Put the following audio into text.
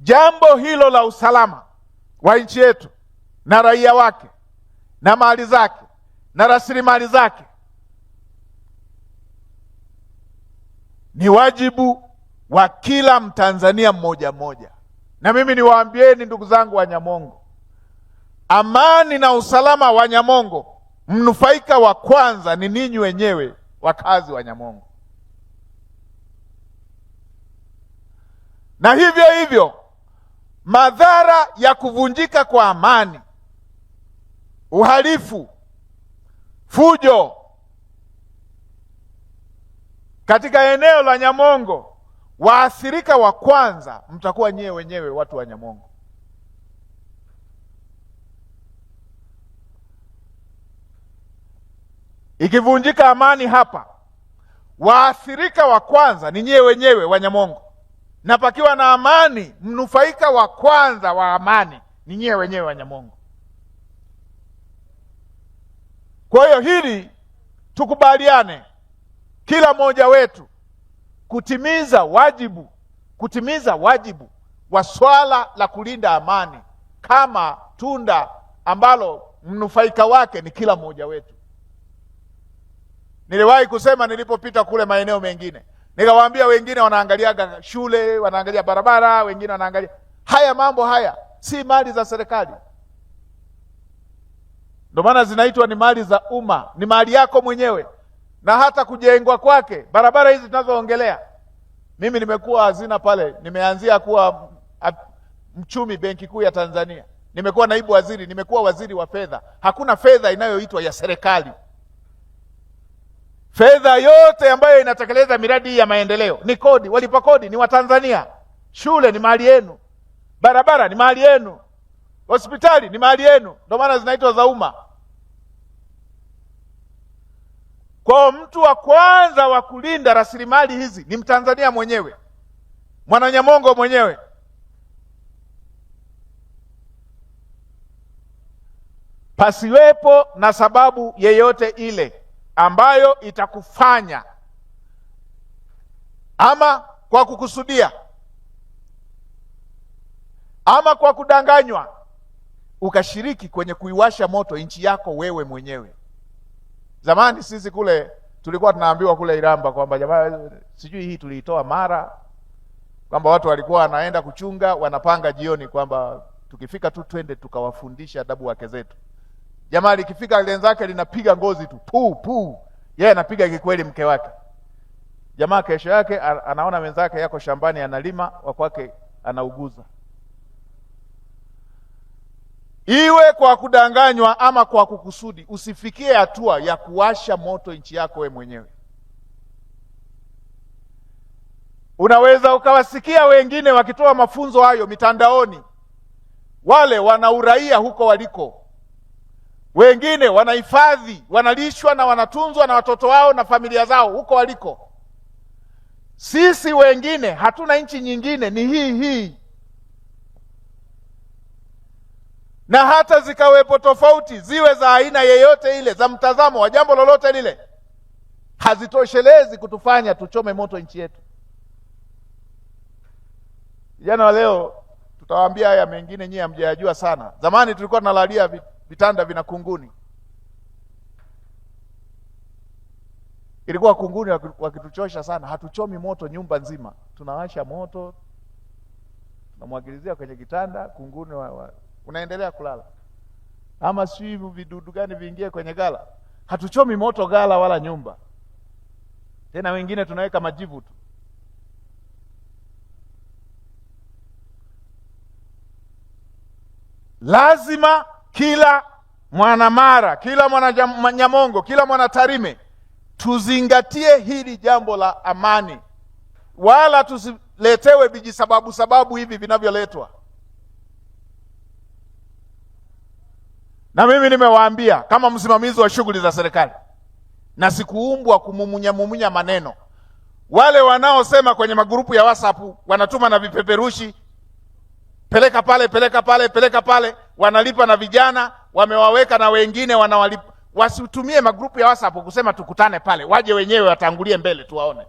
jambo hilo la usalama wa nchi yetu na raia wake na mali zake na rasilimali zake ni wajibu wa kila Mtanzania mmoja mmoja. Na mimi niwaambieni ndugu zangu wa Nyamongo, amani na usalama wa Nyamongo, mnufaika wa kwanza ni ninyi wenyewe wakazi wa Nyamongo. Na hivyo hivyo madhara ya kuvunjika kwa amani, uhalifu, fujo katika eneo la Nyamongo, waathirika wa kwanza mtakuwa nyewe wenyewe watu wa Nyamongo. Ikivunjika amani hapa, waathirika wa kwanza ni nyewe wenyewe wa Nyamongo, na pakiwa na amani, mnufaika wa kwanza wa amani ni nyewe wenyewe wa Nyamongo. Kwa hiyo hili tukubaliane, kila mmoja wetu kutimiza wajibu wa swala la kulinda amani kama tunda ambalo mnufaika wake ni kila mmoja wetu. Niliwahi kusema nilipopita kule maeneo mengine, nikawaambia wengine wanaangaliaga shule, wanaangalia barabara, wengine wanaangalia haya mambo. Haya si mali za serikali, ndio maana zinaitwa ni mali za umma, ni mali yako mwenyewe. Na hata kujengwa kwake barabara hizi tunazoongelea, mimi nimekuwa hazina pale, nimeanzia kuwa mchumi Benki Kuu ya Tanzania, nimekuwa naibu waziri, nimekuwa waziri wa fedha. Hakuna fedha inayoitwa ya serikali. Fedha yote ambayo inatekeleza miradi hii ya maendeleo ni kodi, walipa kodi ni Watanzania. Shule ni mali yenu, barabara ni mali yenu, hospitali ni mali yenu, ndio maana zinaitwa za umma. Kwa mtu wa kwanza wa kulinda rasilimali hizi ni Mtanzania mwenyewe, Mwananyamongo mwenyewe. Pasiwepo na sababu yeyote ile ambayo itakufanya ama kwa kukusudia ama kwa kudanganywa ukashiriki kwenye kuiwasha moto nchi yako wewe mwenyewe. Zamani sisi kule tulikuwa tunaambiwa kule Iramba kwamba jamaa, sijui hii tuliitoa Mara, kwamba watu walikuwa wanaenda kuchunga, wanapanga jioni kwamba tukifika tu twende tukawafundisha adabu wake zetu. Jamaa likifika lenzake linapiga ngozi tu puu, yeye anapiga kikweli mke wake. Jamaa kesho yake anaona wenzake yako shambani analima, wa kwake anauguza. Iwe kwa kudanganywa ama kwa kukusudi, usifikie hatua ya kuwasha moto nchi yako wewe mwenyewe. Unaweza ukawasikia wengine wakitoa mafunzo hayo mitandaoni, wale wana uraia huko waliko, wengine wanahifadhi, wanalishwa na wanatunzwa na watoto wao na familia zao huko waliko. Sisi wengine hatuna nchi nyingine, ni hii. Na hata zikawepo tofauti, ziwe za aina yeyote ile, za mtazamo wa jambo lolote lile, hazitoshelezi kutufanya tuchome moto nchi yetu. Vijana wa leo tutawaambia haya mengine nyinyi hamjayajua sana. Zamani tulikuwa tunalalia vitanda vina kunguni. Ilikuwa kunguni wakituchosha sana, hatuchomi moto nyumba nzima. Tunawasha moto, tunamwagilizia kwenye kitanda, kunguni unaendelea kulala. Ama sijui vidudu gani viingie kwenye gala. Hatuchomi moto gala wala nyumba. Tena wengine tunaweka majivu tu. Lazima kila Mwanamara, kila Mwananyamongo, kila Mwanatarime tuzingatie hili jambo la amani, wala tusiletewe vijisababu hivi vinavyoletwa. Na mimi nimewaambia kama msimamizi wa shughuli za serikali, na sikuumbwa kumumunya maneno. Wale wanaosema kwenye magrupu ya WhatsApp, wanatuma na vipeperushi, peleka pale, wanalipa na vijana, wamewaweka na wengine wanawalipa. Wasitumie magrupu ya WhatsApp kusema tukutane pale, waje wenyewe watangulie mbele tuwaone.